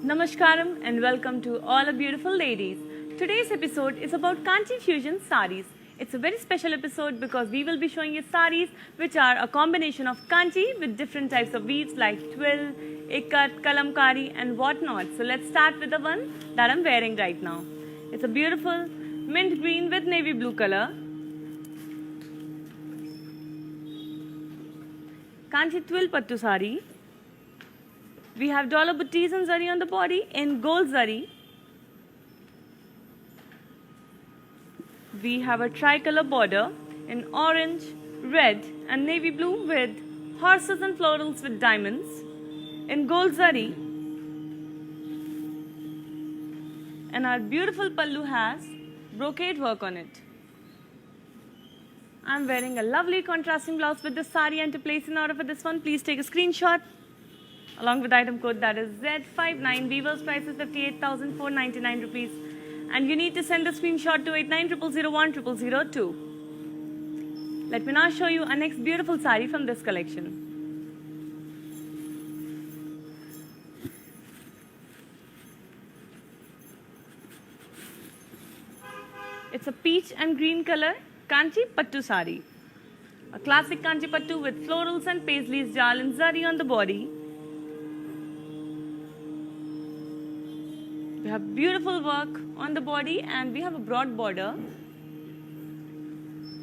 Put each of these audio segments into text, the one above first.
Namaskaram and welcome to all the beautiful ladies. Today's episode is about Kanchi Fusion saris. It's a very special episode because we will be showing you saris which are a combination of Kanchi with different types of weaves like twill, ikat, kalamkari and whatnot. So let's start with the one that I'm wearing right now. It's a beautiful mint green with navy blue color. Kanchi twill pattu sari. We have dollar buttees and zari on the body in gold zari. We have a tricolor border in orange, red and navy blue with horses and florals with diamonds in gold zari. And our beautiful pallu has brocade work on it. I'm wearing a lovely contrasting blouse with this sari, and to place an order for this one, please take a screenshot along with item code that is Z59. Weaver's price is 58,499 rupees. And you need to send a screenshot to 8900010002. Let me now show you our next beautiful sari from this collection. It's a peach and green color Kanchi Pattu sari. A classic Kanchi Pattu with florals and paisleys, jal and zari on the body. We have beautiful work on the body and we have a broad border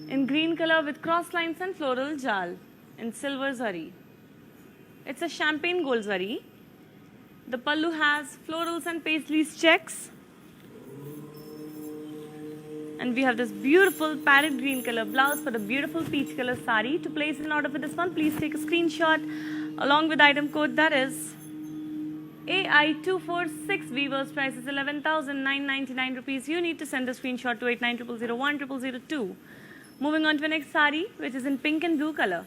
in green color with cross lines and floral jal in silver zari. It's a champagne gold zari. The pallu has florals and paisleys checks. And we have this beautiful parrot green color blouse for the beautiful peach color sari. To place an order for this one, please take a screenshot along with item code that is AI246. Weaver's price is 11,999 rupees. You need to send a screenshot to 8900010002. Moving on to the next sari, which is in pink and blue color.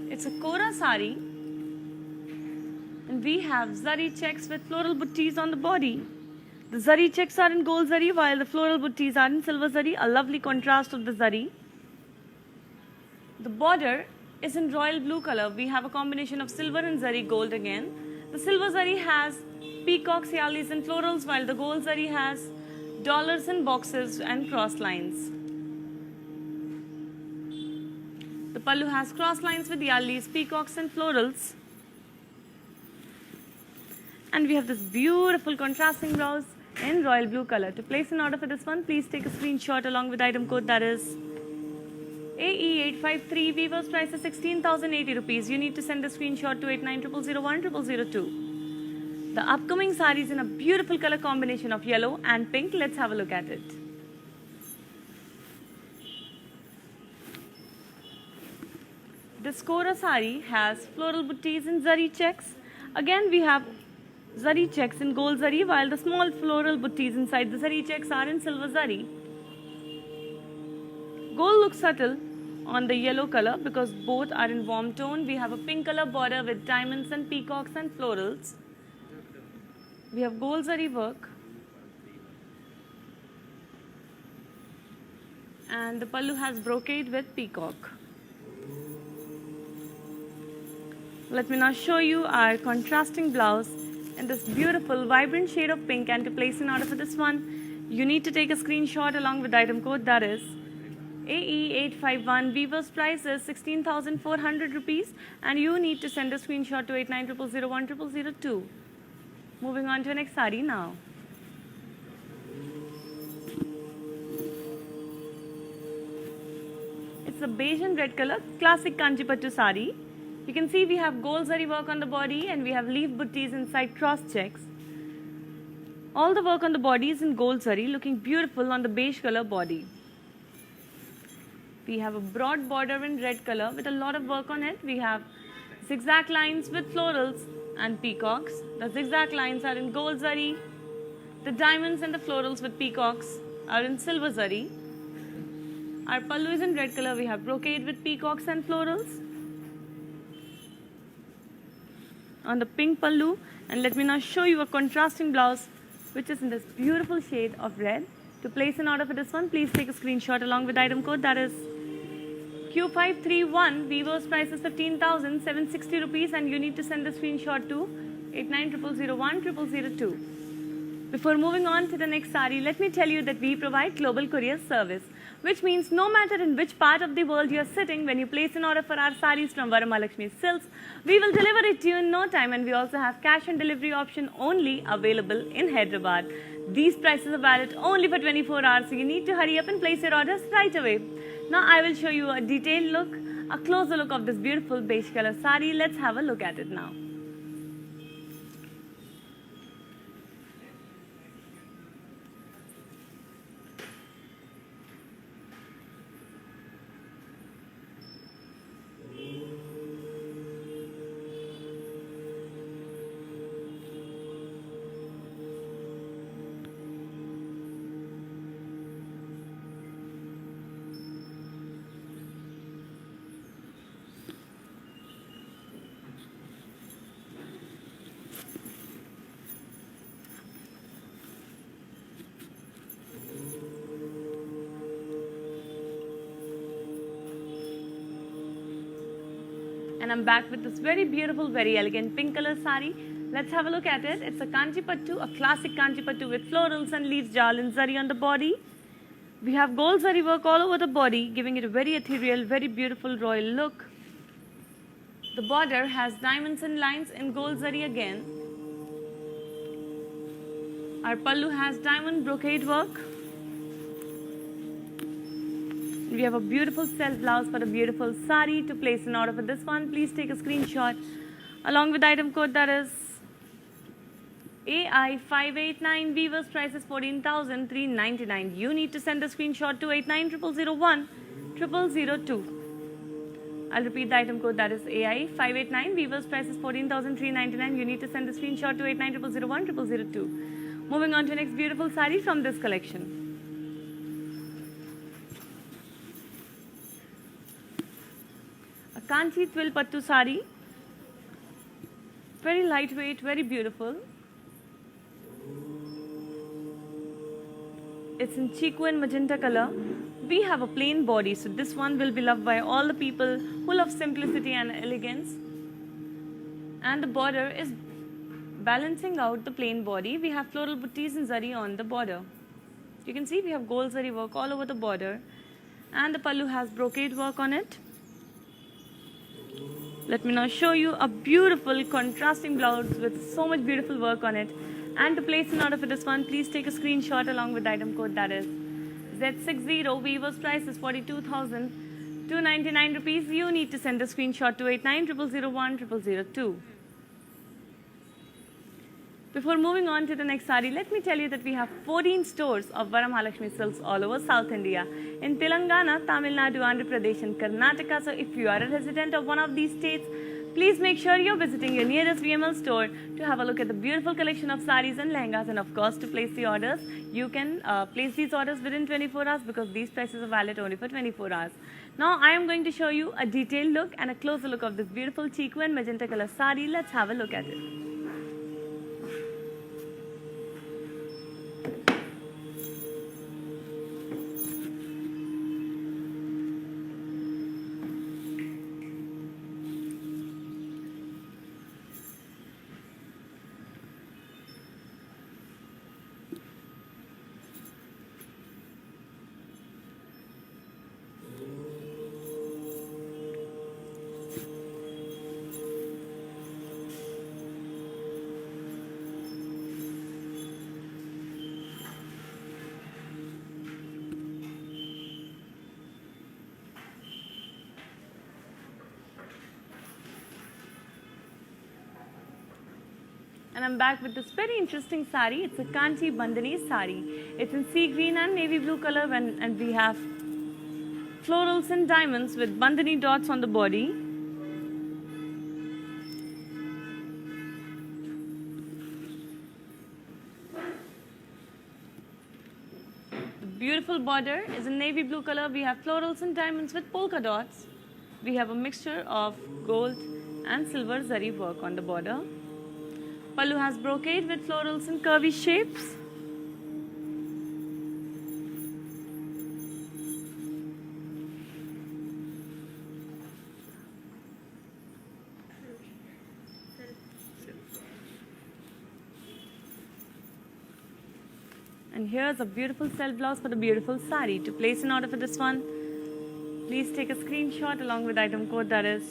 It's a Kora sari, and we have zari checks with floral buttees on the body. The zari checks are in gold zari while the floral buttees are in silver zari, a lovely contrast of the zari. The border is in royal blue color. We have a combination of silver and zari gold again. The silver zari has peacocks, yalis and florals while the gold zari has dollars and boxes and cross lines. The pallu has cross lines with yalis, peacocks and florals. And we have this beautiful contrasting blouse in royal blue color. To place an order for this one, please take a screenshot along with item code that is AE853. Weaver's price is 16,080 rupees. You need to send a screenshot to 8900010002. The upcoming sari is in a beautiful color combination of yellow and pink. Let's have a look at it. This Kora sari has floral buttees and zari checks. Again, we have zari checks in gold zari while the small floral buttees inside the zari checks are in silver zari. Gold looks subtle on the yellow color because both are in warm tone. We have a pink color border with diamonds and peacocks and florals. We have gold zari work. And the pallu has brocade with peacock. Let me now show you our contrasting blouse in this beautiful vibrant shade of pink, and to place an order for this one, you need to take a screenshot along with item code that is AE851. Weaver's price is 16,400 rupees and you need to send a screenshot to 8900010002. Moving on to the next sari now. It's a beige and red color classic Kanchi Pattu sari. You can see we have gold zari work on the body and we have leaf buttees inside cross checks. All the work on the body is in gold zari, looking beautiful on the beige color body. We have a broad border in red color with a lot of work on it. We have zigzag lines with florals and peacocks. The zigzag lines are in gold zari. The diamonds and the florals with peacocks are in silver zari. Our pallu is in red color. We have brocade with peacocks and florals on the pink pallu. And let me now show you a contrasting blouse which is in this beautiful shade of red. To place an order for this one, please take a screenshot along with item code, that is Q531. Vivo's price is 15,760 rupees, and you need to send the screenshot to 8900010002. Before moving on to the next sari, let me tell you that we provide global courier service, which means no matter in which part of the world you are sitting, when you place an order for our saris from Varamahalakshmi Silks, we will deliver it to you in no time, and we also have cash on delivery option only available in Hyderabad. These prices are valid only for 24 hours, so you need to hurry up and place your orders right away. Now I will show you a detailed look, a closer look of this beautiful beige color sari. Let's have a look at it now. And I'm back with this very beautiful, very elegant pink color sari. Let's have a look at it. It's a Kanchi Pattu, a classic Kanchi Pattu with florals and leaves, jal and zari on the body. We have gold zari work all over the body, giving it a very ethereal, very beautiful royal look. The border has diamonds and lines in gold zari again. Our pallu has diamond brocade work. We have a beautiful self blouse for a beautiful sari. To place an order for this one, please take a screenshot along with item code, that is AI589. Weaver's price is 14,399. You need to send the screenshot to 8900010002. I'll repeat the item code, that is AI589. Weaver's price is 14,399. You need to send the screenshot to 8900010002. Moving on to the next beautiful sari from this collection. Kanchi Twill Pattu sari, very lightweight, very beautiful. It's in chiku and magenta color. We have a plain body, so this one will be loved by all the people who love simplicity and elegance. And the border is balancing out the plain body. We have floral buttis and zari on the border. You can see we have gold zari work all over the border, and the pallu has brocade work on it. Let me now show you a beautiful contrasting blouse with so much beautiful work on it. And to place an order for this one, please take a screenshot along with item code, that is Z60. Weaver's price is 42,299 rupees. You need to send the screenshot to 8900010002. Before moving on to the next sari, let me tell you that we have 14 stores of Varamahalakshmi Silks all over South India, in Telangana, Tamil Nadu, Andhra Pradesh and Karnataka. So if you are a resident of one of these states, please make sure you're visiting your nearest VML store to have a look at the beautiful collection of saris and lehengas, and of course to place the orders. You can place these orders within 24 hours because these prices are valid only for 24 hours. Now I am going to show you a detailed look and a closer look of this beautiful chiku and magenta color sari. Let's have a look at it. And I'm back with this very interesting sari. It's a Kanchi Bandhani sari. It's in sea green and navy blue color, and we have florals and diamonds with Bandhani dots on the body. The beautiful border is in navy blue color. We have florals and diamonds with polka dots. We have a mixture of gold and silver zari work on the border. Pallu has brocade with florals and curvy shapes. And here's a beautiful self blouse for the beautiful sari. To place an order for this one, please take a screenshot along with item code, that is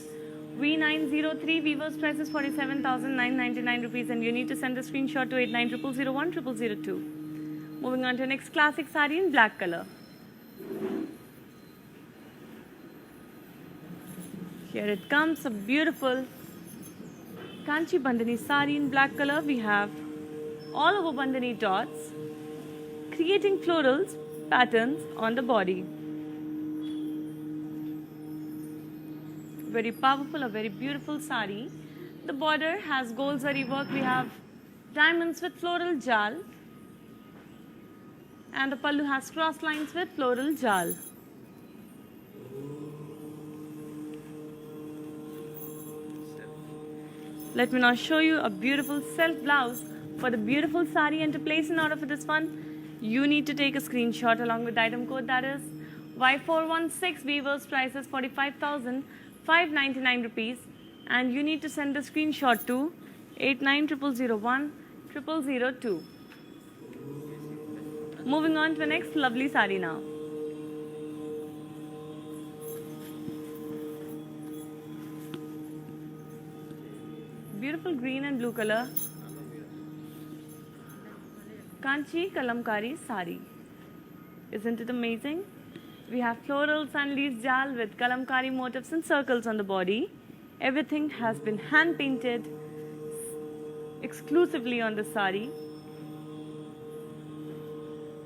V903. Weaver's price is 47,999 rupees, and you need to send the screenshot to 8900010002. Moving on to the next classic sari in black color. Here it comes, a beautiful Kanchi Bandhani sari in black color. We have all over Bandhani dots, creating florals patterns on the body. Very powerful, a very beautiful sari. The border has gold zari work. We have diamonds with floral jal, and the pallu has cross lines with floral jal. Let me now show you a beautiful self blouse for the beautiful sari, and to place an order for this one, you need to take a screenshot along with the item code, that is Y416. Weaver's price is 45,599 rupees, and you need to send the screenshot to 8900010002. Moving on to the next lovely sari now. Beautiful green and blue color Kanchi Kalamkari sari. Isn't it amazing? We have florals and leaves jal with Kalamkari motifs and circles on the body. Everything has been hand painted exclusively on the sari.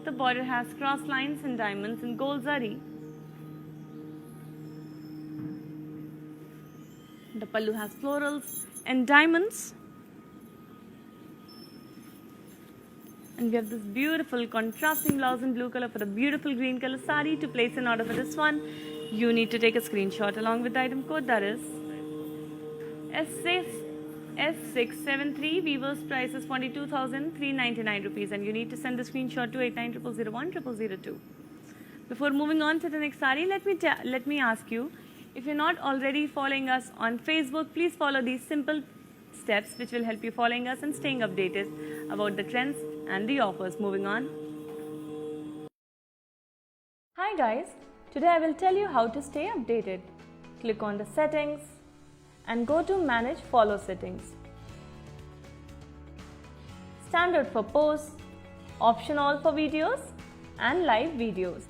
The border has cross lines and diamonds in gold zari. The pallu has florals and diamonds. And we have this beautiful contrasting blouse in blue color for the beautiful green color sari. To place an order for this one, you need to take a screenshot along with the item code, that is S673. Weaver's price is 42,399 rupees, and you need to send the screenshot to 8900010002. Before moving on to the next sari, let me ask you, if you're not already following us on Facebook, please follow these simple steps which will help you following us and staying updated about the trends and the offers. Moving on. Hi guys, today I will tell you how to stay updated. Click on the settings and go to manage follow settings. Standard for posts, option all for videos and live videos.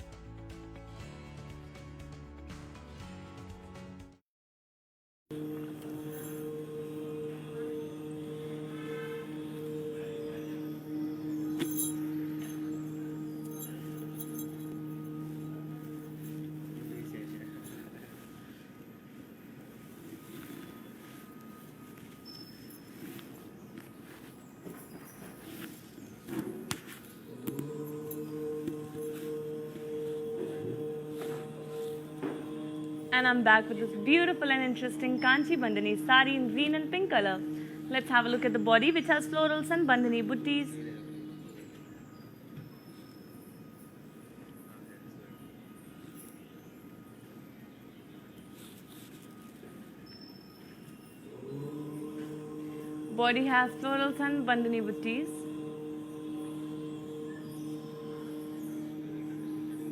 And I'm back with this beautiful and interesting Kanchi Bandhani sari in green and pink color. Let's have a look at the body, which has florals and Bandhani buttis. Body has florals and Bandhani buttis,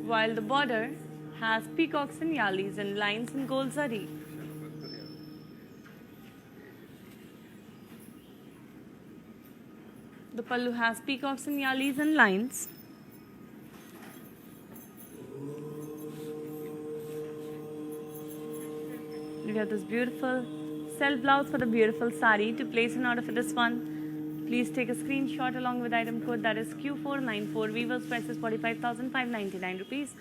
while the border has peacocks and yalis and lines in gold zari. The pallu has peacocks and yalis and lines. We have this beautiful self blouse for the beautiful sari. To place an order for this one, please take a screenshot along with item code, that is Q494. Weaver's price is 45,599 rupees.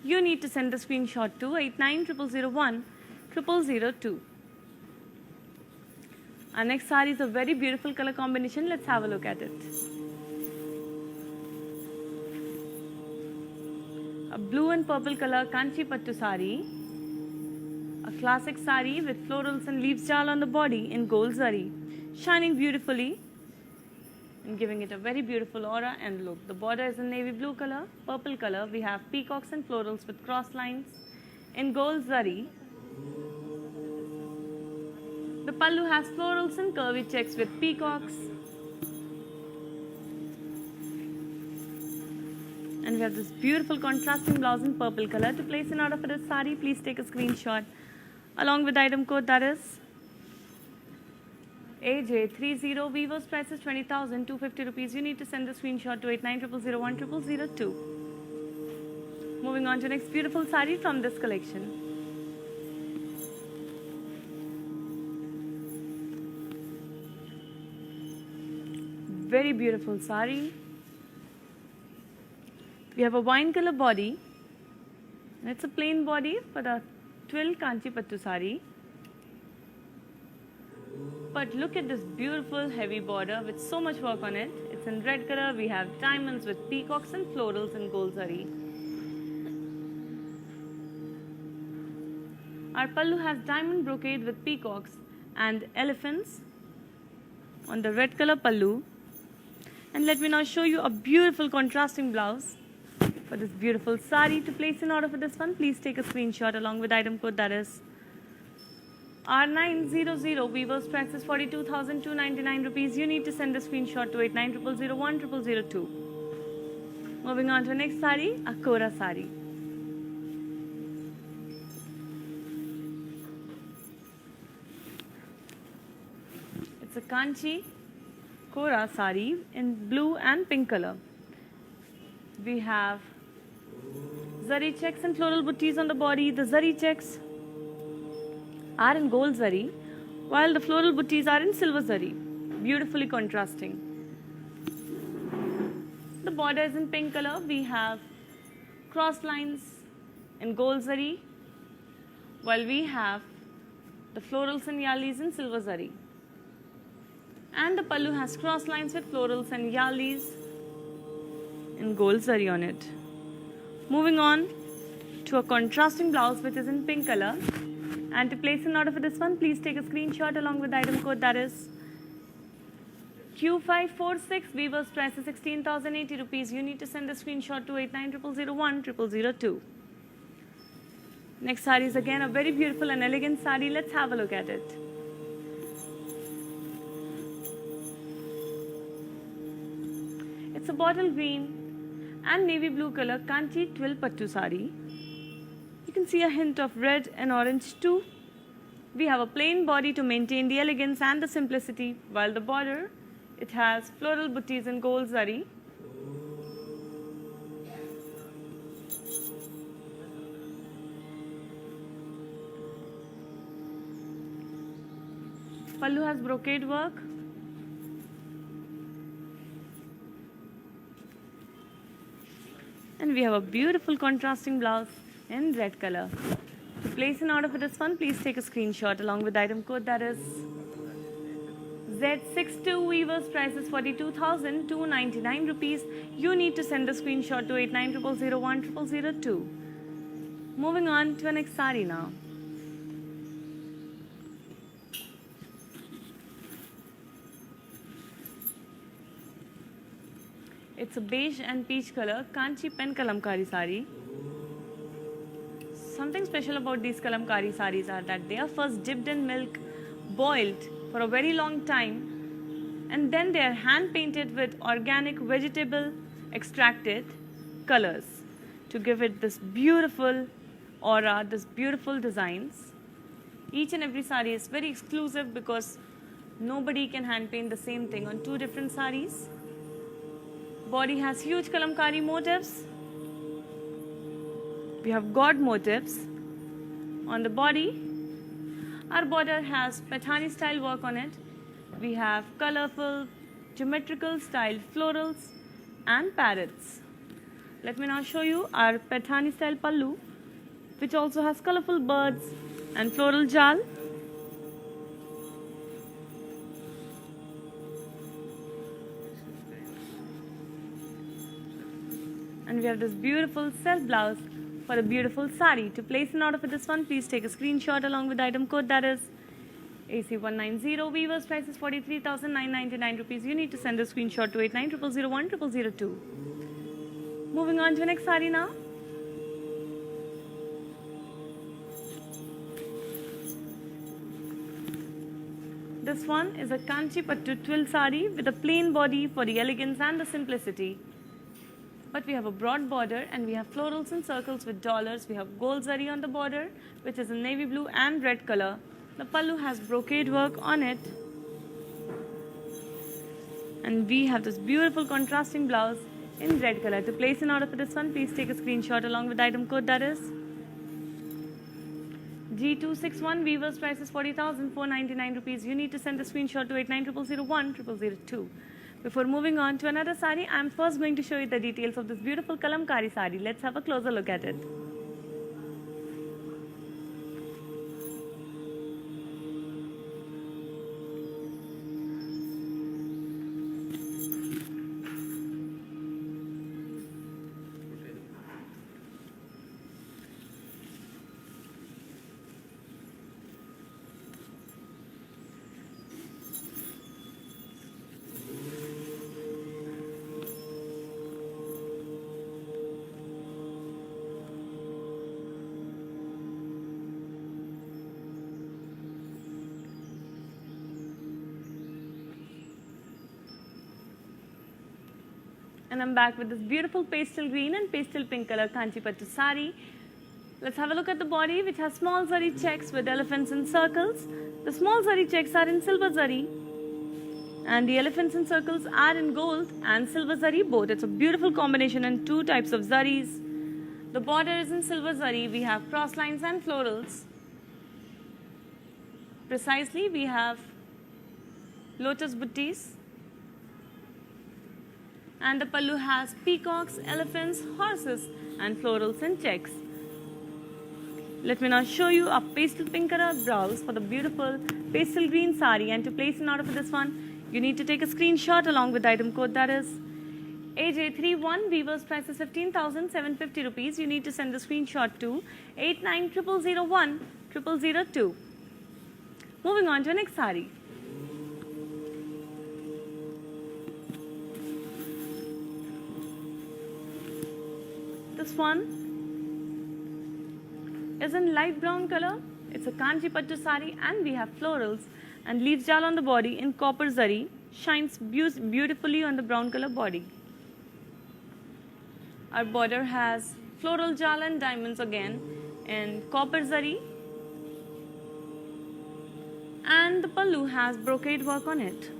You need to send the screenshot to 8900010002. Our next sari is a very beautiful color combination. Let's have a look at it. A blue and purple color Kanchi Pattu sari. A classic sari with florals and leaves jal on the body in gold zari, shining beautifully and giving it a very beautiful aura and look. The border is in navy blue color, purple color. We have peacocks and florals with cross lines in gold zari. The pallu has florals and curvy checks with peacocks. And we have this beautiful contrasting blouse in purple color. To place an order for this sari, please take a screenshot along with the item code, that is AJ30. Weaver's price is 20,250 rupees. You need to send the screenshot to 8900010002. Moving on to next beautiful sari from this collection. Very beautiful sari. We have a wine color body, and it's a plain body for the twill Kanchi Pattu sari. But look at this beautiful heavy border with so much work on it. It's in red color. We have diamonds with peacocks and florals in gold zari. Our pallu has diamond brocade with peacocks and elephants on the red color pallu. And let me now show you a beautiful contrasting blouse for this beautiful sari. To place an order for this one, please take a screenshot along with item code, that is R900. Weaver's price is 42,299 rupees. You need to send the screenshot to 8900010002. Moving on to the next sari, a Kora sari. It's a Kanchi Kora sari in blue and pink color. We have zari checks and floral booties on the body. The zari checks are in gold zari, while the floral booties are in silver zari, beautifully contrasting. The border is in pink color. We have cross lines in gold zari, while we have the florals and yalis in silver zari. And the pallu has cross lines with florals and yalis in gold zari on it. Moving on to a contrasting blouse which is in pink color. And to place an order for this one, please take a screenshot along with the item code, that is Q546. Weaver's price is 16,080 rupees. You need to send the screenshot to 8900010002. Next sari is again a very beautiful and elegant sari. Let's have a look at it. It's a bottle green and navy blue color Kanchi twill pattu sari. You can see a hint of red and orange too. We have a plain body to maintain the elegance and the simplicity, while the border, it has floral booties in gold zari. Pallu has brocade work. And we have a beautiful contrasting blouse in red color. To place an order for this one, please take a screenshot along with the item code, that is Z62. Weaver's price is 42,299 rupees. You need to send the screenshot to 8900010002. Moving on to the next sari now. It's a beige and peach color Kanchi pen kalamkari sari. Something special about these kalamkari saris are that they are first dipped in milk, boiled for a very long time, and then they are hand painted with organic vegetable extracted colors to give it this beautiful aura, this beautiful designs. Each and every sari is very exclusive because nobody can hand paint the same thing on two different saris. Body has huge kalamkari motifs. We have God motifs on the body. Our border has Paithani style work on it. We have colorful geometrical style florals and parrots. Let me now show you our Paithani style pallu, which also has colorful birds and floral jal. And we have this beautiful self blouse for a beautiful sari. To place an order for this one, please take a screenshot along with the item code, that is AC190. Weaver's price is 43,999 rupees. You need to send a screenshot to 8900010002. Moving on to the next sari now. This one is a Kanchi Pattu twill sari with a plain body for the elegance and the simplicity. but we have a broad border and we have florals and circles with dollars. We have gold zari on the border, which is in navy blue and red color. The pallu has brocade work on it. And we have this beautiful contrasting blouse in red color. To place an order for this one, please take a screenshot along with the item code, that is G261. Weaver's price is 40,499 rupees. You need to send the screenshot to 8900010002. Before moving on to another sari, I am first going to show you the details of this beautiful kalamkari sari. Let's have a closer look at it. And I'm back with this beautiful pastel green and pastel pink color Kanchipattu sari. Let's have a look at the body, which has small zari checks with elephants and circles. The small zari checks are in silver zari, and the elephants and circles are in gold and silver zari both. It's a beautiful combination in two types of zaris. The border is in silver zari. We have cross lines and florals. Precisely, we have lotus buttis. And the pallu has peacocks, elephants, horses and florals and checks. Let me now show you a pastel pink color blouse for the beautiful pastel green sari, and to place an order for this one, you need to take a screenshot along with the item code, that is AJ31. Weaver's price is 15,750 rupees. You need to send the screenshot to 8900010002. Moving on to the next sari. This one is in light brown color. It's a Kanchipattu sari and we have florals and leaves jal on the body in copper zari. Shines beautifully on the brown color body. Our border has floral jal and diamonds again in copper zari. And the pallu has brocade work on it.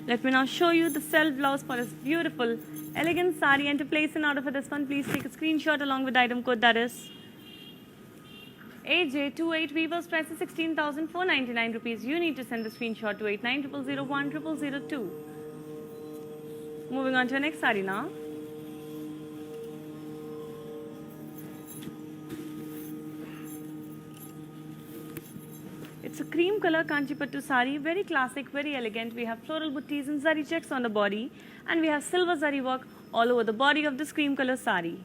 Let me now show you the self blouse for this beautiful elegant sari, and to place an order for this one, please take a screenshot along with the item code, that is AJ28. Weaver's price is 16,499 rupees. You need to send the screenshot to 8900010002. Moving on to the next sari now. It's a cream color Kanchipattu sari, very classic, very elegant. We have floral buttis and zari checks on the body, and we have silver zari work all over the body of this cream color sari.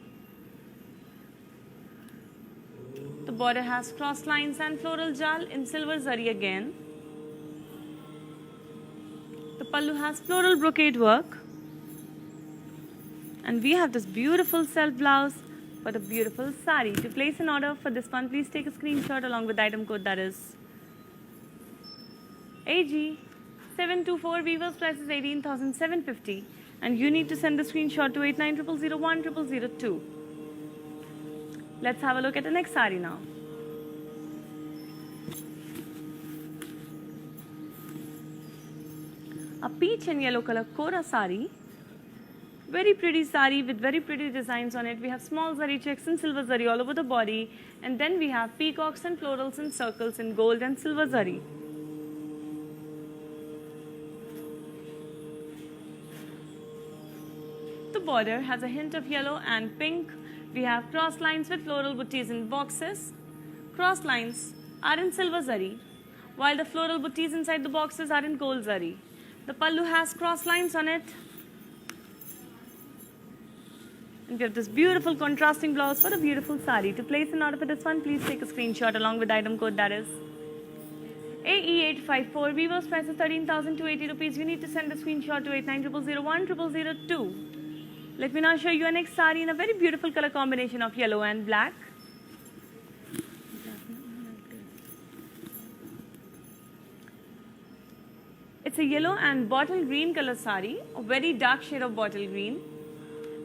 The border has cross lines and floral jal in silver zari again. The pallu has floral brocade work. And we have this beautiful self blouse for the beautiful sari. To place an order for this one, please take a screenshot along with the item code, that is AG724. Weaver's price is 18,750, and you need to send the screenshot to 8900010002. Let's have a look at the next sari now. A peach and yellow color Kora sari. Very pretty sari with very pretty designs on it. We have small zari checks and silver zari all over the body, and then we have peacocks and florals and circles in gold and silver zari. The border has a hint of yellow and pink. We have cross lines with floral buttis in boxes. Cross lines are in silver zari, while the floral buttis inside the boxes are in gold zari. The pallu has cross lines on it. And we have this beautiful contrasting blouse for the beautiful sari. To place an order for this one, please take a screenshot along with the item code, that is AE854. Weaver's price is 13,280 rupees. You need to send the screenshot to 8900010002. Let me now show you a next sari in a very beautiful color combination of yellow and black. It's a yellow and bottle green color sari, a very dark shade of bottle green.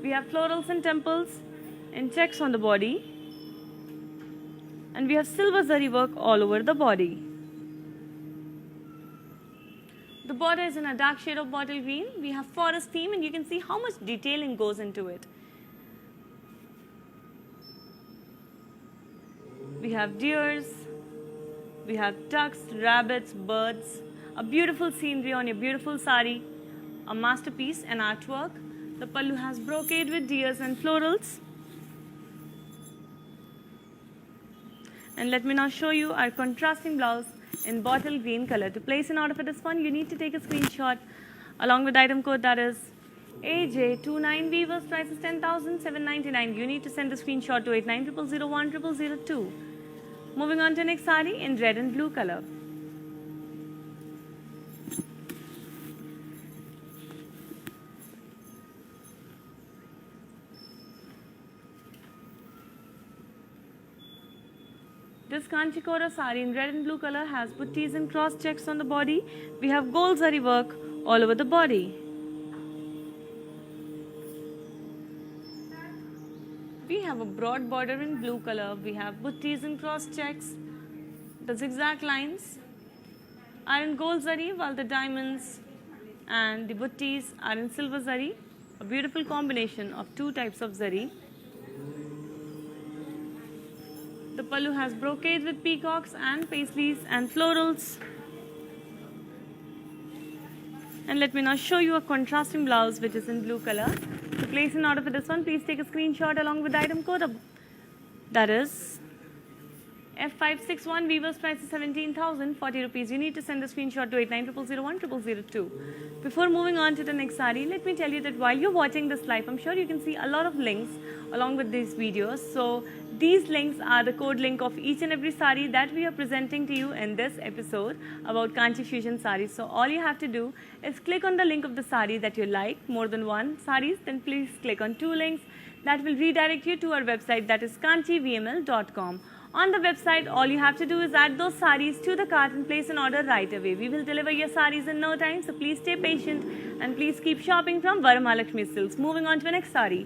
We have florals and temples and checks on the body, and we have silver zari work all over the body. The border is in a dark shade of bottle green. We have forest theme, and you can see how much detailing goes into it. We have deers, we have ducks, rabbits, birds, a beautiful scenery on your beautiful sari, a masterpiece and artwork. The pallu has brocade with deers and florals. And let me now show you our contrasting blouse in bottle green color. To place an order for this one, you need to take a screenshot along with item code, that is AJ29. Weavers price is 10,799. You need to send the screenshot to 8900010002. Moving on to next sari in red and blue color. This Kanchikora sari in red and blue color has buttis and cross checks on the body. We have gold zari work all over the body. We have a broad border in blue color. We have buttis and cross checks. The zigzag lines are in gold zari, while the diamonds and the buttis are in silver zari. A beautiful combination of two types of zari. The pallu has brocade with peacocks and paisleys and florals. And let me now show you a contrasting blouse which is in blue color. To place an order for this one, please take a screenshot along with the item code. That is F561. Weaver's price is 17,040 rupees. You need to send the screenshot to 8900010002. Before moving on to the next sari, let me tell you that while you're watching this live, I'm sure you can see a lot of links along with these videos. So these links are the code link of each and every sari that we are presenting to you in this episode about Kanchi Fusion saris. So all you have to do is click on the link of the sari that you like, more than one saris, then please click on two links that will redirect you to our website, that is kanchivml.com. On the website, all you have to do is add those saris to the cart and place an order right away. We will deliver your saris in no time, so please stay patient and please keep shopping from Varamahalakshmi Silks. Moving on to the next sari.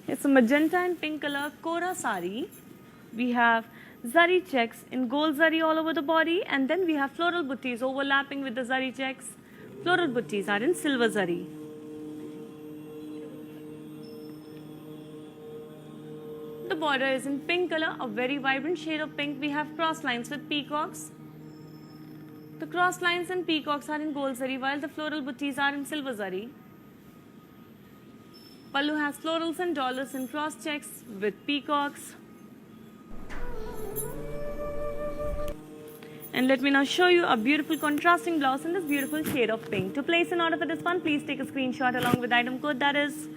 It's a magenta and pink color Kora sari. We have zari checks in gold zari all over the body, and then we have floral buttis overlapping with the zari checks. Floral buttis are in silver zari. The border is in pink color, a very vibrant shade of pink. We have cross lines with peacocks. The cross lines and peacocks are in gold zari, while the floral buttis are in silver zari. Pallu has florals and dollars and cross checks with peacocks. And let me now show you a beautiful contrasting blouse in this beautiful shade of pink. To place an order for this one, please take a screenshot along with item code, that is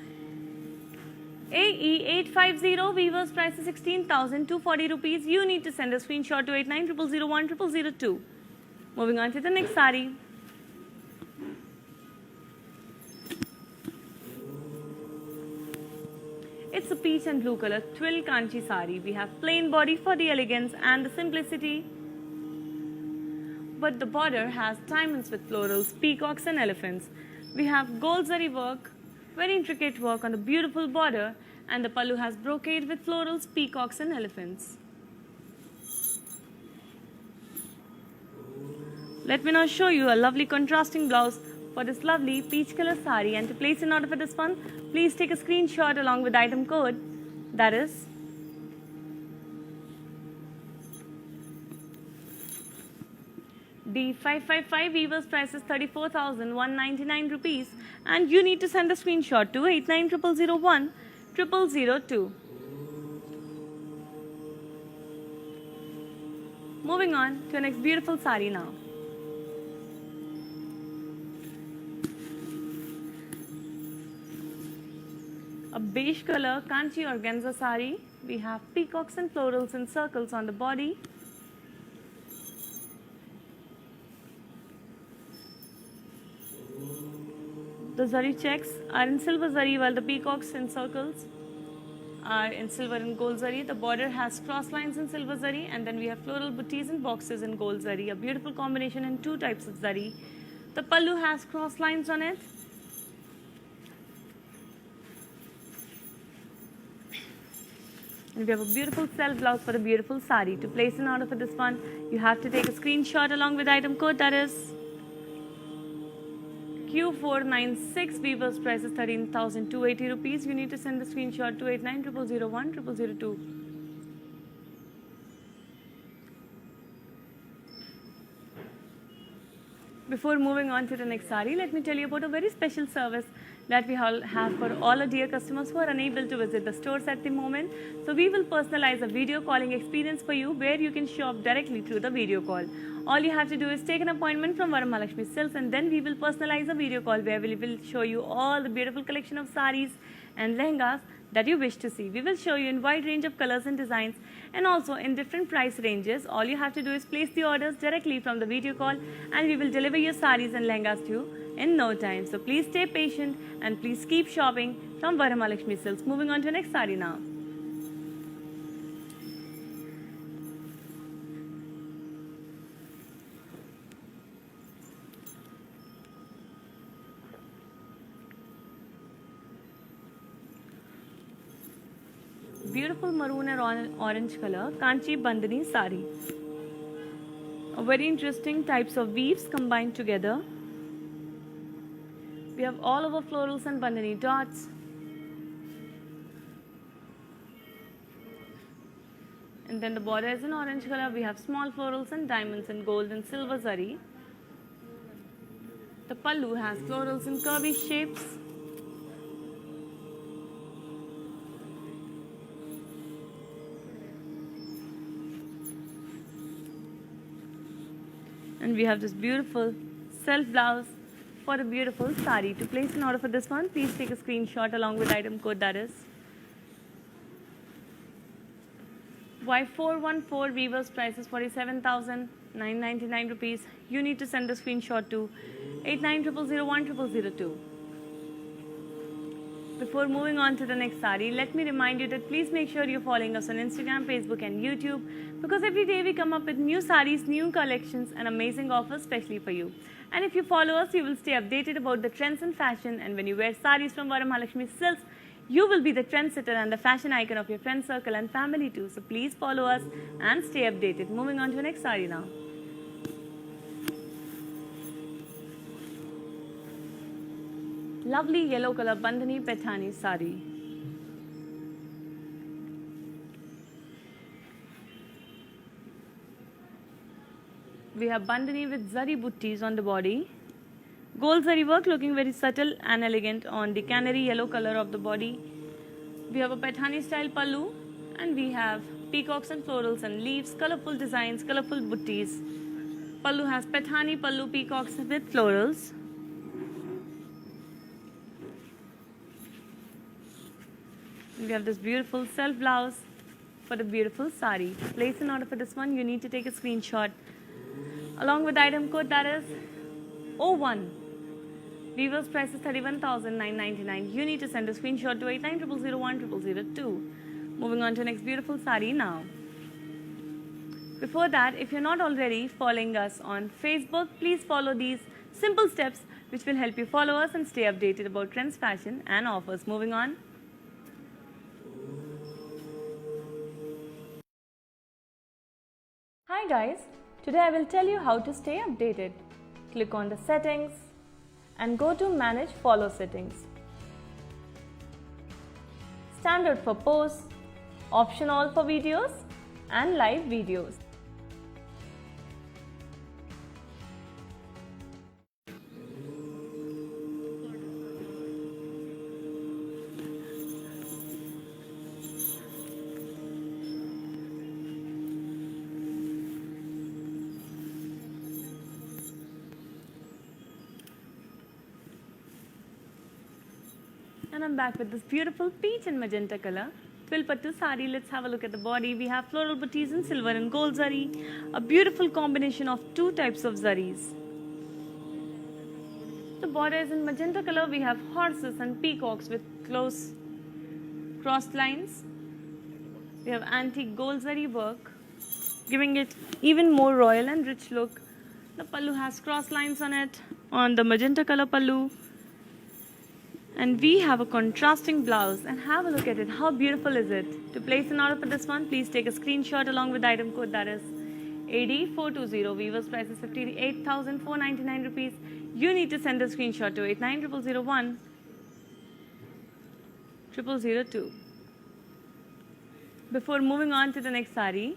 AE850. Weaver's price is 16,240 rupees. You need to send a screenshot to 8900010002. Moving on to the next sari. It's a peach and blue color twill Kanchi sari. We have plain body for the elegance and the simplicity, but the border has diamonds with florals, peacocks and elephants. We have gold zari work, very intricate work on the beautiful border, and the pallu has brocade with florals, peacocks and elephants. Let me now show you a lovely contrasting blouse for this lovely peach color sari, and to place an order for this one, please take a screenshot along with item code, that is D555. Weaver's price is 34,199 rupees, and you need to send a screenshot to 8900010002. Moving on to our next beautiful sari now. A beige color Kanchi organza sari. We have peacocks and florals and circles on the body. The zari checks are in silver zari, while the peacocks and circles are in silver and gold zari. The border has cross lines in silver zari, and then we have floral booties and boxes in gold zari. A beautiful combination in two types of zari. The pallu has cross lines on it. And we have a beautiful self blouse for a beautiful sari. To place an order for this one, you have to take a screenshot along with item code, that is Q496. Weaver's price is 13,280 rupees. You need to send the screenshot to 8900010002. Before moving on to the next sari, let me tell you about a very special service that we have for all our dear customers who are unable to visit the stores at the moment. So we will personalize a video calling experience for you where you can shop directly through the video call. All you have to do is take an appointment from Varamahalakshmi Silks, and then we will personalize a video call where we will show you all the beautiful collection of saris and lehengas that you wish to see. We will show you in wide range of colors and designs, and also in different price ranges. All you have to do is place the orders directly from the video call, and we will deliver your saris and lehengas to you in no time. So please stay patient and please keep shopping from Varamahalakshmi Silks. Moving on to the next sari now. Beautiful maroon and orange color Kanchi Bandhani sari. A very interesting types of weaves combined together. We have all over florals and bandhani dots. And then the border is in orange color. We have small florals and diamonds in gold and silver zari. The pallu has florals in curvy shapes. And we have this beautiful self blouse for a beautiful sari. To place an order for this one, please take a screenshot along with item code, that is Y414. Weaver's price is 47,999 rupees. You need to send the screenshot to 8900010002. Before moving on to the next sari, let me remind you that please make sure you're following us on Instagram, Facebook and YouTube, because every day we come up with new saris, new collections and amazing offers specially for you. And if you follow us, you will stay updated about the trends in fashion, and when you wear saris from Varamahalakshmi Silks, you will be the trendsetter and the fashion icon of your friend circle and family too. So please follow us and stay updated. Moving on to the next sari now. Lovely yellow color bandhani paithani sari. We have bandhani with zari buttis on the body. Gold zari work looking very subtle and elegant on the canary yellow color of the body. We have a paithani style pallu, and we have peacocks and florals and leaves, colorful designs, colorful buttis. Pallu has paithani pallu, peacocks with florals. We have this beautiful self blouse for the beautiful sari. To place an order for this one, you need to take a screenshot along with item code, that is 01. Weaver's price is 31,999. You need to send a screenshot to 8900010002. Moving on to the next beautiful sari now. Before that, if you're not already following us on Facebook, please follow these simple steps which will help you follow us and stay updated about trends, fashion and offers. Moving on. Hi guys, today I will tell you how to stay updated. Click on the settings and go to manage follow settings. Standard for posts, option all for videos and live videos. And I'm back with this beautiful peach and magenta color twill pattu sari. Let's have a look at the body. We have floral booties in silver and gold zari, a beautiful combination of two types of zaris. The border is in magenta color. We have horses and peacocks with close crossed lines. We have antique gold zari work, giving it even more royal and rich look. The pallu has cross lines on it, on the magenta color pallu. And we have a contrasting blouse, and have a look at it. How beautiful is it? To place an order for this one, please take a screenshot along with the item code, that is AD420. Weaver's price is 58,499 rupees. You need to send a screenshot to 890001 0002. Before moving on to the next sari,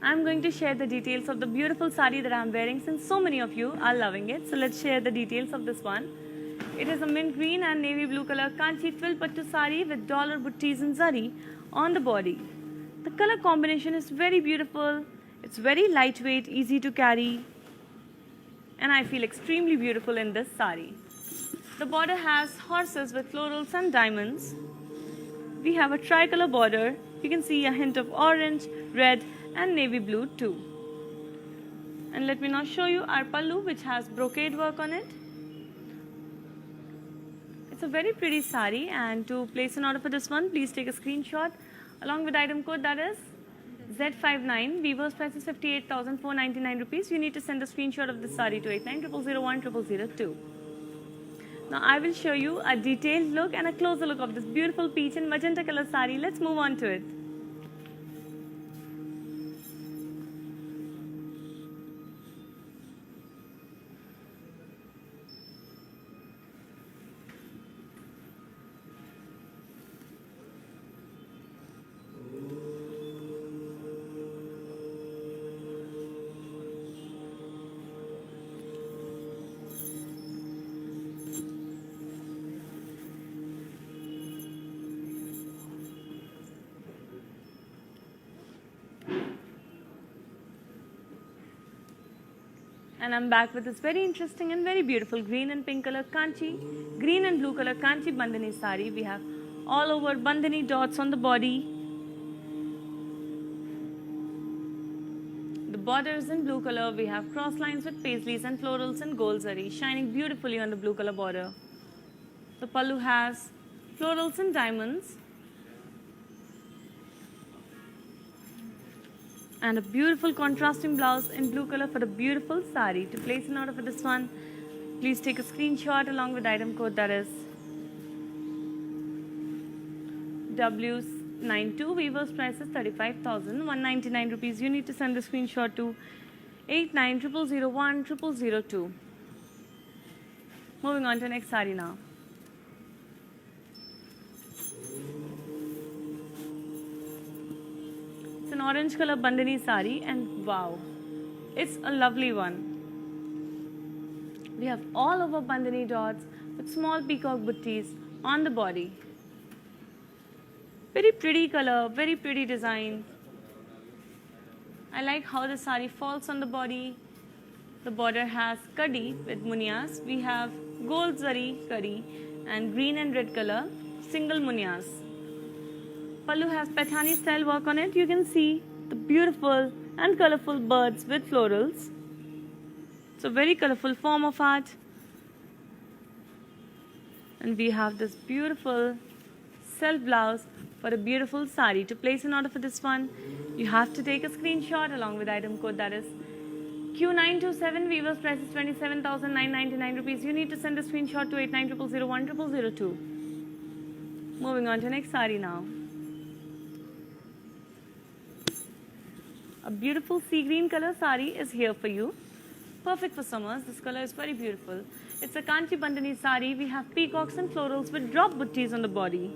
I'm going to share the details of the beautiful sari that I'm wearing, since so many of you are loving it. So let's share the details of this one. It is a mint green and navy blue color Kanchi twill pattu sari with dollar buttis and zari on the body. The color combination is very beautiful. It's very lightweight, easy to carry, and I feel extremely beautiful in this sari. The border has horses with florals and diamonds. We have a tricolor border. You can see a hint of orange, red, and navy blue too. And let me now show you our pallu, which has brocade work on it. It's a very pretty sari, and to place an order for this one, please take a screenshot along with item code, that is Z59. Weaver's price is 58,499 rupees. You need to send a screenshot of this sari to 890001 0002. Now I will show you a detailed look and a closer look of this beautiful peach and magenta color sari. Let's move on to it. And I'm back with this very interesting and very beautiful green and pink color Kanchi, green and blue color Kanchi Bandhani sari. We have all over Bandhani dots on the body. The border is in blue color. We have cross lines with paisleys and florals and gold zari shining beautifully on the blue color border. The pallu has florals and diamonds. And a beautiful contrasting blouse in blue color for a beautiful sari. To place an order for this one, please take a screenshot along with item code, that is W92. Weaver's price is 35,199 rupees. You need to send the screenshot to 890001 0002. Moving on to the next sari now. It's an orange color bandhani sari, and wow, it's a lovely one. We have all over bandhani dots with small peacock buttis on the body. Very pretty color, very pretty design. I like how the sari falls on the body. The border has kadi with munias. We have gold zari kadi and green and red color single munias. Pallu has Paithani style work on it. You can see the beautiful and colorful birds with florals. It's a very colorful form of art. And we have this beautiful self blouse for a beautiful sari. To place an order for this one, you have to take a screenshot along with item code, that is Q927. Weaver's price is 27,999 rupees. You need to send a screenshot to 890001 0002. Moving on to next sari now. A beautiful sea green color sari is here for you. Perfect for summers. This color is very beautiful. It's a Kanchi Bandhani sari. We have peacocks and florals with drop buttis on the body.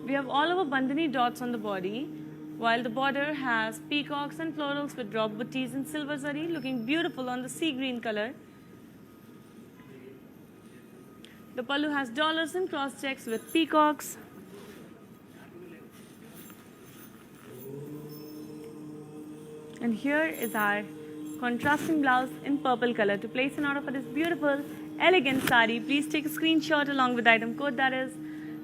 We have all over Bandhani dots on the body, while the border has peacocks and florals with drop buttis and silver zari, looking beautiful on the sea green color. The pallu has dollars and cross checks with peacocks. And here is our contrasting blouse in purple color. To place an order for this beautiful, elegant sari, please take a screenshot along with item code, that is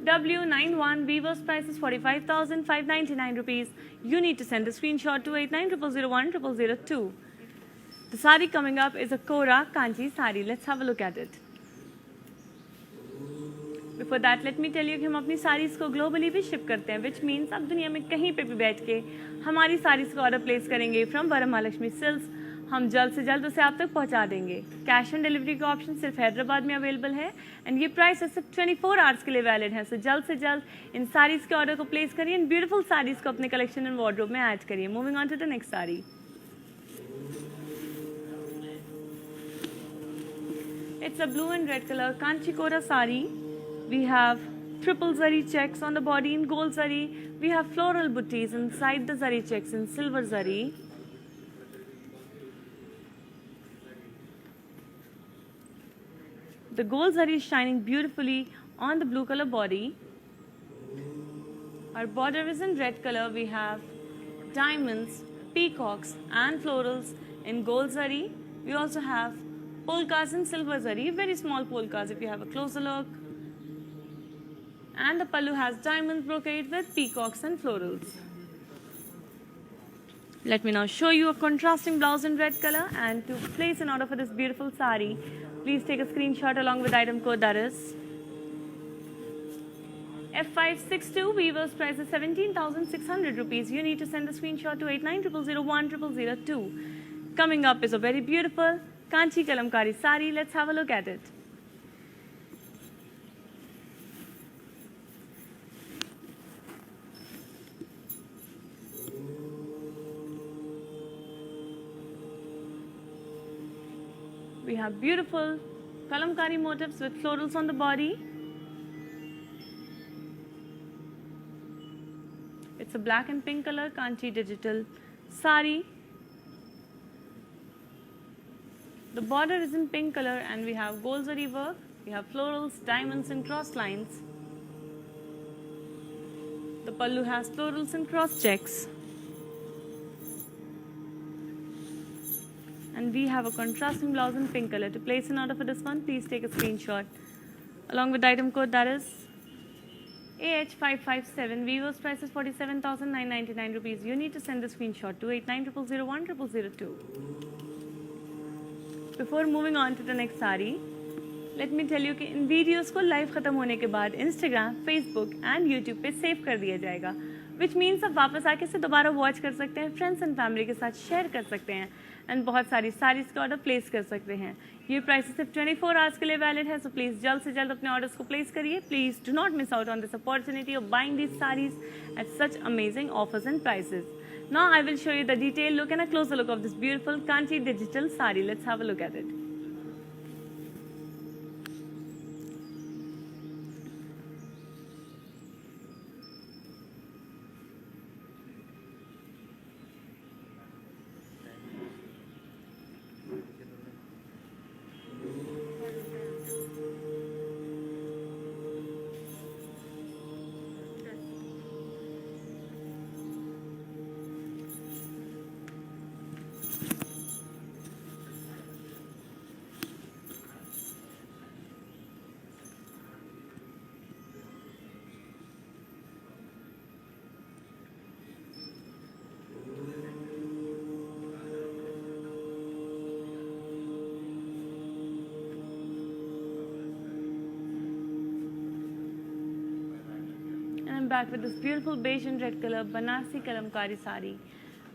W91. Weaver's price is 45,599 rupees. You need to send a screenshot to 890001 0002. The sari coming up is a Kora Kanchi sari. Let's have a look at it. Before that let me tell you कि हम अपनी साड़ीज़ को globally भी ship करते हैं, which means आप दुनिया में कहीं पे भी बैठ के हमारी साड़ीज़ को ऑर्डर प्लेस करेंगे फ्रॉम वरमहालक्ष्मी सिल्क्स, हम जल्द से जल्द उसे आप तक पहुंचा देंगे। कैश ऑन डिलीवरी का ऑप्शन सिर्फ हैदराबाद में अवेलेबल है एंड ये प्राइस सिर्फ 24 आवर्स के लिए वैलिड है। सो जल्द से जल्द इन साड़ीज़ के ऑर्डर को प्लेस करिए एंड ब्यूटीफुल साड़ीज़ को अपने कलेक्शन एंड वार्डरोब में ऐड करिए। Moving on to the next sari. It's a blue and red color Kanchikora sari. We have triple zari checks on the body in gold zari. We have floral booties inside the zari checks in silver zari. The gold zari is shining beautifully on the blue color body. Our border is in red color. We have diamonds, peacocks and florals in gold zari. We also have polkas in silver zari, very small polkas if you have a closer look. And the pallu has diamond brocade with peacocks and florals. Let me now show you a contrasting blouse in red color, and to place an order for this beautiful sari, please take a screenshot along with item code that is F562. Weaver's price is 17,600 rupees. You need to send the screenshot to 8900010002. Coming up is a very beautiful Kanchi Kalamkari sari. Let's have a look at it. We have beautiful Kalamkari motifs with florals on the body. It's a black and pink color Kanchi digital sari. The border is in pink color and we have gold zari work, we have florals, diamonds and cross lines. The pallu has florals and cross checks. And we have a contrasting blouse in pink color. To place an order for this one, please take a screenshot along with item code that is AH557. Weaver's price is 47,999 rupees. You need to send the screenshot to 8900010002. Before moving on to the next sari, let me tell you कि इन videos को live ख़त्म होने के बाद Instagram, Facebook and YouTube पे save कर दिया जाएगा, विच मीन्स आप वापस आके इसे दोबारा वॉच कर सकते हैं, फ्रेंड्स एंड फैमिली के साथ शेयर कर सकते हैं एंड बहुत सारी साड़ीज़ का ऑर्डर प्लेस कर सकते हैं। ये प्राइस सिर्फ 24 आवर्स के लिए वैलिड है, सो प्लीज़ जल्द से जल्द अपने ऑर्डर्स को प्लेस करिए। Please do not miss out on this opportunity of buying these saris at such amazing offers and prices. Now I will show you the detailed look and a closer look of this beautiful Kanchi digital sari. Let's have a look at it. Back with this beautiful beige and red color Banarsi Kalamkari sari.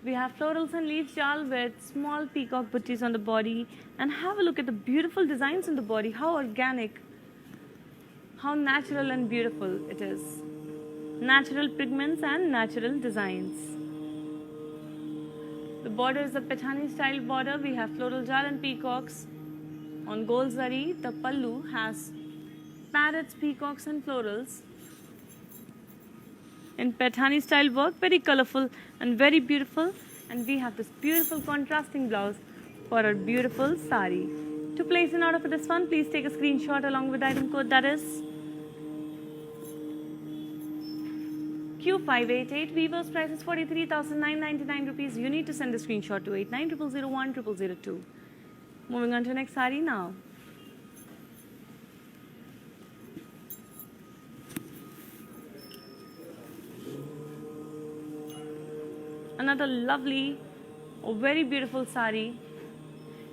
We have florals and leaf jal with small peacock booties on the body, and have a look at the beautiful designs on the body. How organic, how natural and beautiful it is. Natural pigments and natural designs. The border is a Paithani style border. We have floral jal and peacocks on gold zari. The pallu has parrots, peacocks and florals in Paithani style work, very colorful and very beautiful. And we have this beautiful contrasting blouse for our beautiful sari. To place an order for this one, please take a screenshot along with item code that is Q588. Weaver's price is 43,999 rupees. You need to send the screenshot to 8900010002. Moving on to the next sari now. Another lovely, very beautiful sari.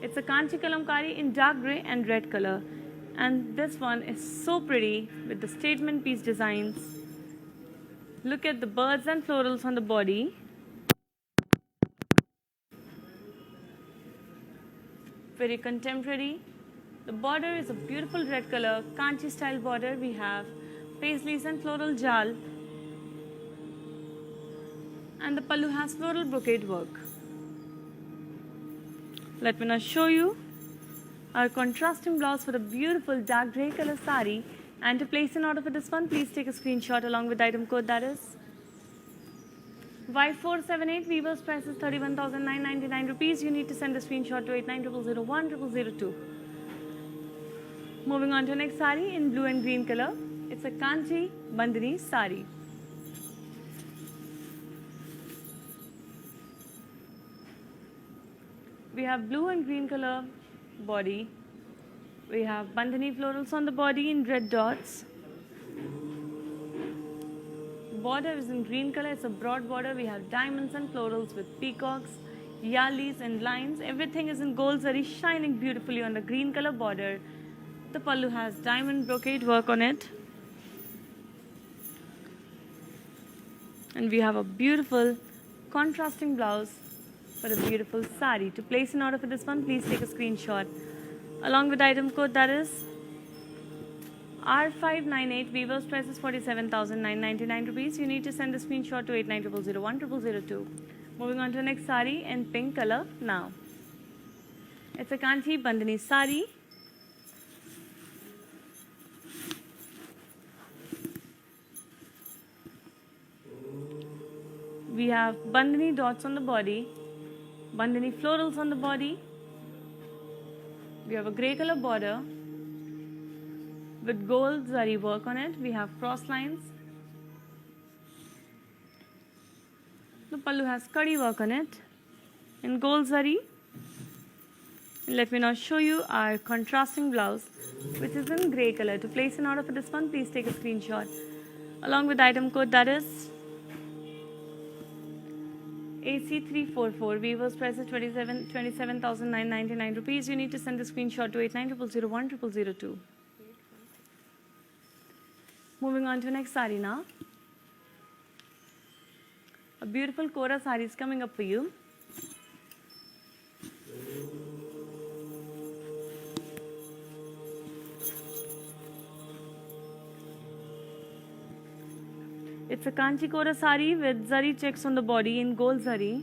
It's a Kanchi Kalamkari in dark grey and red color. And this one is so pretty with the statement piece designs. Look at the birds and florals on the body. Very contemporary. The border is a beautiful red color, Kanchi style border. We have paisleys and floral jal. And the pallu has floral brocade work. Let me now show you our contrasting blouse for the beautiful dark grey color sari. And to place an order for this one, please take a screenshot along with the item code, that is Y478. Weaver's price is 31,999 rupees. You need to send a screenshot to 8900010002. Moving on to next sari in blue and green color. It's a Kanchi Bandhani sari. We have blue and green color body. We have Bandhani florals on the body in red dots. Border is in green color. It's a broad border. We have diamonds and florals with peacocks, yalis and lines. Everything is in gold zari, shining beautifully on the green color border. The pallu has diamond brocade work on it. And we have a beautiful contrasting blouse for a beautiful sari. To place an order for this one, please take a screenshot along with the item code, that is R598. Weaver's price is 47,999 rupees. You need to send the screenshot to 8900010002. Moving on to the next sari in pink color now. It's a Kanchi Bandhani sari. We have Bandhani dots on the body, Bandhani florals on the body. We have a grey color border with gold zari work on it. We have cross lines. The pallu has kadi work on it in gold zari. And let me now show you our contrasting blouse, which is in grey color. To place an order for this one, please take a screenshot along with the item code, that is AC344. Weaver's price is 27,999 rupees. You need to send the screenshot to 8900010002. Moving on to the next sari now. A beautiful Kora sari is coming up for you. It's a Kanchi Kora sari with zari checks on the body in gold zari.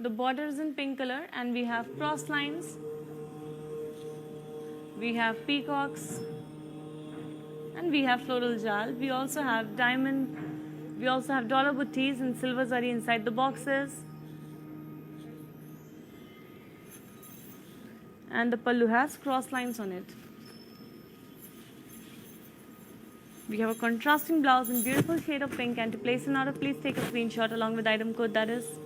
The border is in pink color and we have cross lines. We have peacocks and we have floral jal. We also have diamond. We also have dollar buttis and silver zari inside the boxes. And the pallu has cross lines on it. We have a contrasting blouse in beautiful shade of pink, and to place an order, please take a screenshot along with item code, that is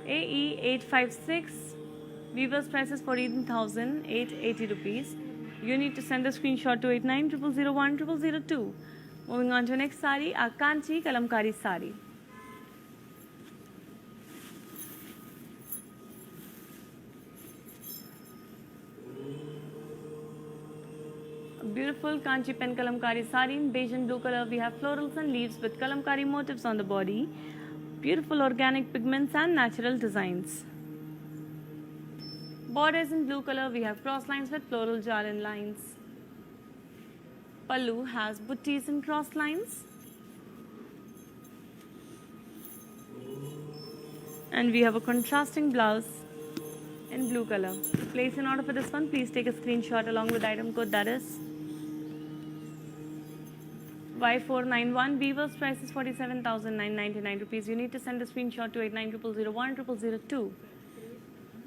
AE856. Weaver's price is 14,880 rupees. You need to send a screenshot to 8900010002. Moving on to the next sari, a Kanchi Kalamkari sari. Beautiful Kanchi pen kalamkari sari in beige and blue color. We have florals and leaves with kalamkari motifs on the body. Beautiful organic pigments and natural designs. Borders in blue color. We have cross lines with floral jar and lines. Pallu has buttis and cross lines. And we have a contrasting blouse in blue color. To place an order for this one, please take a screenshot along with item code, that is Y491. Weaver's price is 47,999 rupees. You need to send a screenshot to 8900010002.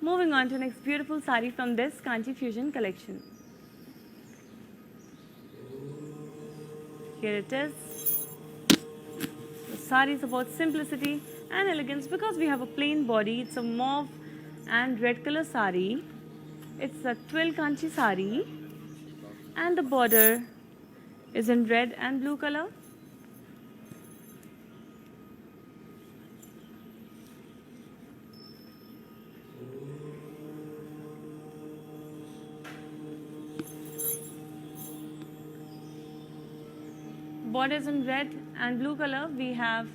Moving on to next beautiful sari from this Kanchi Fusion collection. Here it is. The sari is about simplicity and elegance because we have a plain body. It's a mauve and red color sari. It's a twill Kanchi sari and the border is in red and blue color. Borders in red and blue color, we have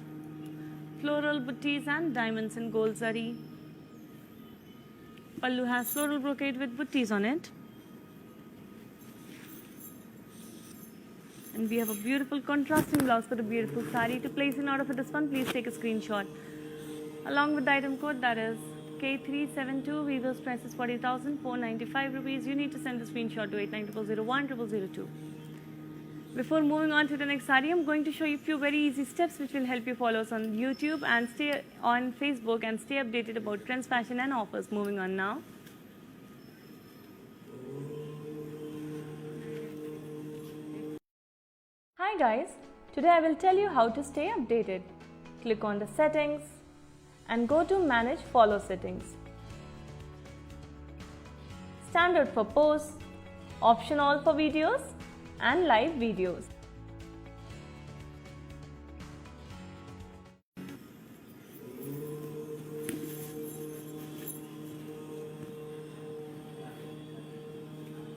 floral buttees and diamonds in gold zari. Pallu has floral brocade with buttees on it. And we have a beautiful contrasting blouse for the beautiful sari. To place in order for this one, please take a screenshot. Along with the item code, that is K372, Weaver's price is 40,495 rupees. You need to send the screenshot to 8900010002. Before moving on to the next sari, I'm going to show you a few very easy steps which will help you follow us on YouTube and stay on Facebook and stay updated about trends, fashion and offers. Moving on now. Hi guys, today I will tell you how to stay updated. Click on the settings and go to manage follow settings. Standard for posts, option all for videos and live videos.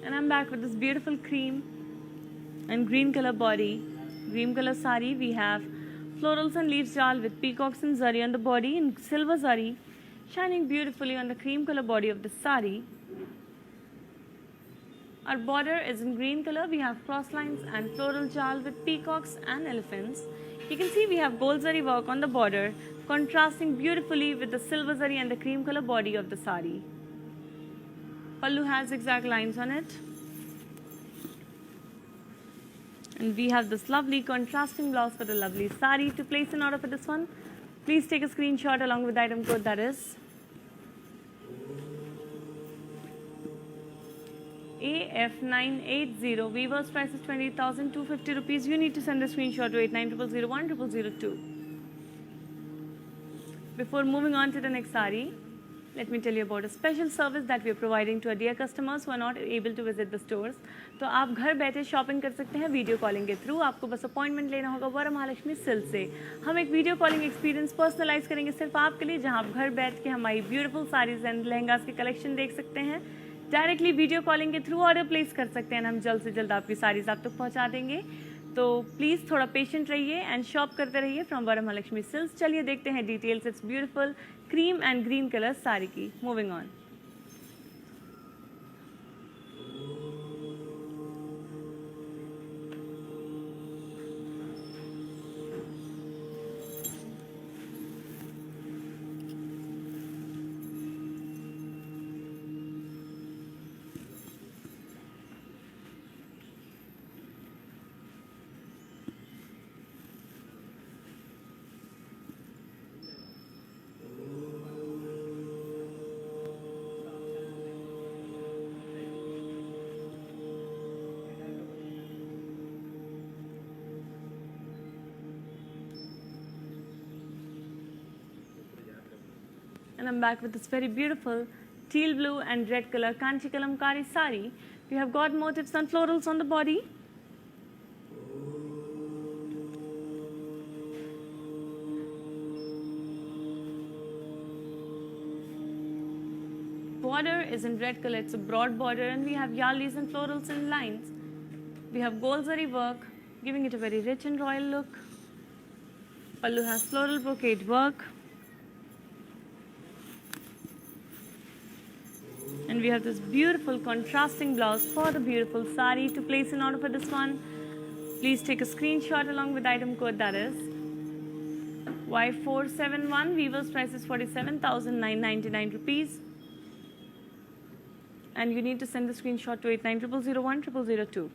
And I'm back with this beautiful cream and green color body. Green color sari, we have florals and leaves jal with peacocks and zari on the body in silver zari, shining beautifully on the cream color body of the sari. Our border is in green color. We have cross lines and floral jal with peacocks and elephants. You can see we have gold zari work on the border, contrasting beautifully with the silver zari and the cream color body of the sari. Pallu has zigzag lines on it. And we have this lovely contrasting blouse for the lovely sari. To place an order for this one, please take a screenshot along with the item code, that is AF980. Weaver's price is 20,250 rupees. You need to send the screenshot to 8900010002. Before moving on to the next sari, let me tell you about a special service that we are providing to our dear customers who are not able to visit the stores. तो आप घर बैठे shopping कर सकते हैं video calling के through. आपको बस अपॉइंटमेंट लेना होगा वरमहालक्ष्मी सिल्क से. हम एक वीडियो कॉलिंग एक्सपीरियंस पर्सनलाइज करेंगे सिर्फ आपके लिए, जहां आप घर बैठ के हमारी ब्यूटीफुल साड़ीज एंड लहंगास के कलेक्शन देख सकते हैं. डायरेक्टली वीडियो कॉलिंग के थ्रू ऑर्डर प्लेस कर सकते हैं. हम जल्द से जल्द आपकी साड़ीज आप तक पहुंचा देंगे. तो प्लीज़ थोड़ा पेशेंट रहिए एंड शॉप करते रहिए फ्रॉम वरमहालक्ष्मी सिल्क. चलिए देखते हैं details. It's beautiful cream and green colour sari की. Moving on. And I'm back with this very beautiful teal blue and red color Kanchi Kalamkari sari. We have got motifs and florals on the body. Border is in red color. It's a broad border and we have yalis and florals and lines. We have gold zari work, giving it a very rich and royal look. Pallu has floral brocade work. And we have this beautiful contrasting blouse for the beautiful sari. To place an order for this one, please take a screenshot along with item code, that is Y471. Weaver's price is 47,999 rupees. And you need to send the screenshot to 8900010002.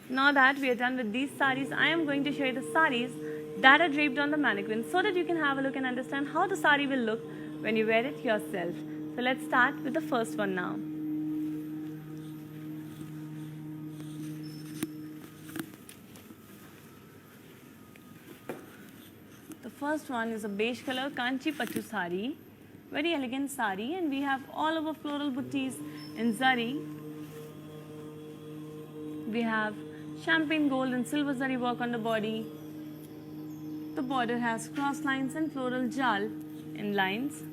Now that we are done with these saris, I am going to show you the saris that are draped on the mannequin so that you can have a look and understand how the sari will look when you wear it yourself. So let's start with the first one now. The first one is a beige color Kanchi Pattu sari. Very elegant sari, and we have all over floral buttees in zari. We have champagne gold and silver zari work on the body. The border has cross lines and floral jal in lines.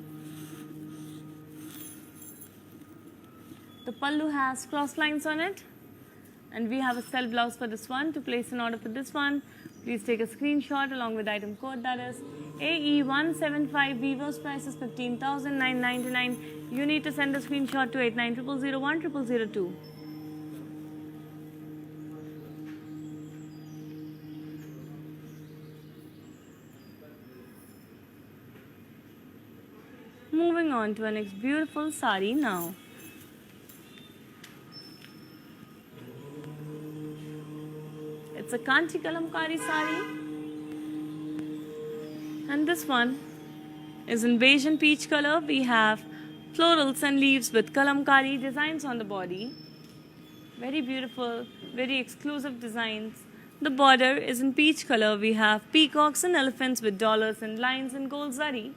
The pallu has cross lines on it. And we have a self blouse for this one. To place an order for this one, please take a screenshot along with item code, that is AE175. Weaver's price is 15,999. You need to send a screenshot to 8900010002. Moving on to our next beautiful sari now. It's a Kanchi Kalamkari sari, and this one is in beige and peach color. We have florals and leaves with Kalamkari designs on the body. Very beautiful, very exclusive designs. The border is in peach color. We have peacocks and elephants with dollars and lines in gold zari.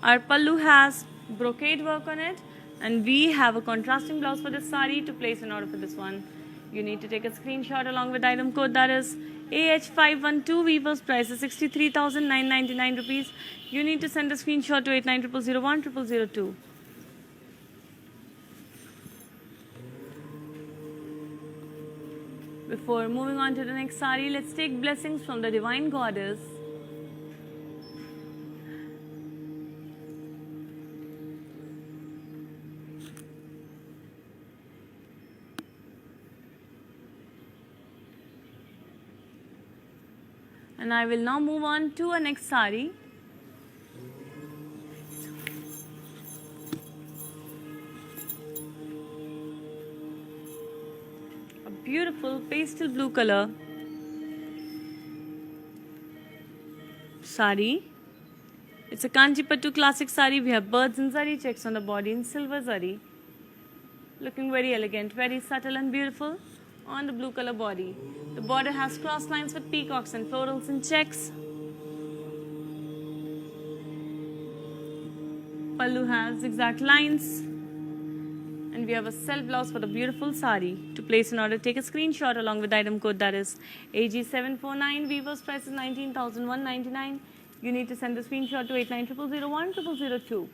Our pallu has brocade work on it, and we have a contrasting blouse for this sari. To place an order for this one, you need to take a screenshot along with item code, that is AH512. Weaver's price is 63,999 rupees. You need to send a screenshot to 8900010002. Before moving on to the next sari, let's take blessings from the Divine Goddess. And I will now move on to our next sari. A beautiful pastel blue color sari. It's a Kanchi Pattu classic sari. We have birds and zari checks on the body in silver zari. Looking very elegant, very subtle and beautiful on the blue color body. The border has cross lines with peacocks and florals and checks. Pallu has zigzag lines. And we have a self blouse for the beautiful sari. To place an order, take a screenshot along with item code, that is AG749. Weaver's price is 19,199. You need to send the screenshot to 8900010002.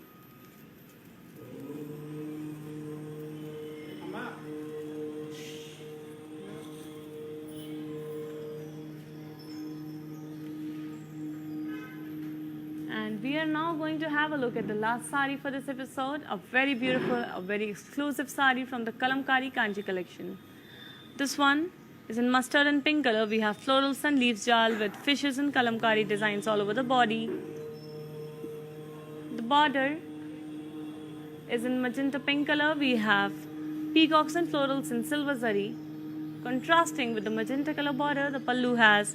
And we are now going to have a look at the last sari for this episode. A very beautiful, a very exclusive sari from the Kalamkari Kanchi collection. This one is in mustard and pink color. We have florals and leaves jal with fishes and Kalamkari designs all over the body. The border is in magenta pink color. We have peacocks and florals in silver zari. Contrasting with the magenta color border, the pallu has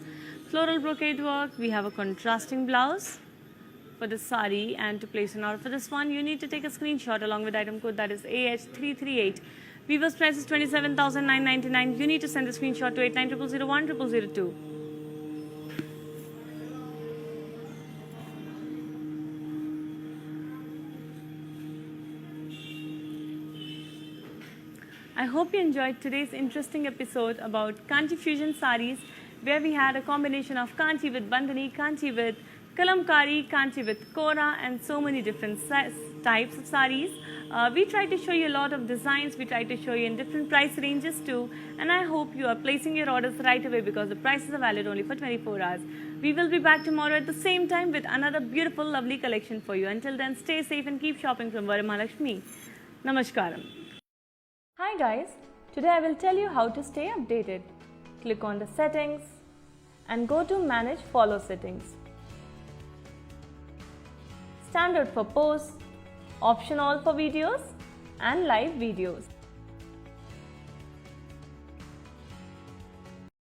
floral brocade work. We have a contrasting blouse for this sari, and to place an order for this one, you need to take a screenshot along with item code, that is AH338. Weaver's price is 27,999. You need to send the screenshot to 8900010002. I hope you enjoyed today's interesting episode about Kanchi fusion saris, where we had a combination of Kanchi with Bandhani, Kanchi with Kalamkari, Kanchi with Kora, and so many different types of saris. We tried to show you a lot of designs. We tried to show you in different price ranges too. And I hope you are placing your orders right away, because the prices are valid only for 24 hours. We will be back tomorrow at the same time with another beautiful, lovely collection for you. Until then, stay safe and keep shopping from Varamahalakshmi. Namaskaram. Hi guys. Today I will tell you how to stay updated. Click on the settings and go to Manage Follow Settings. Standard for posts, option all for videos, and live videos.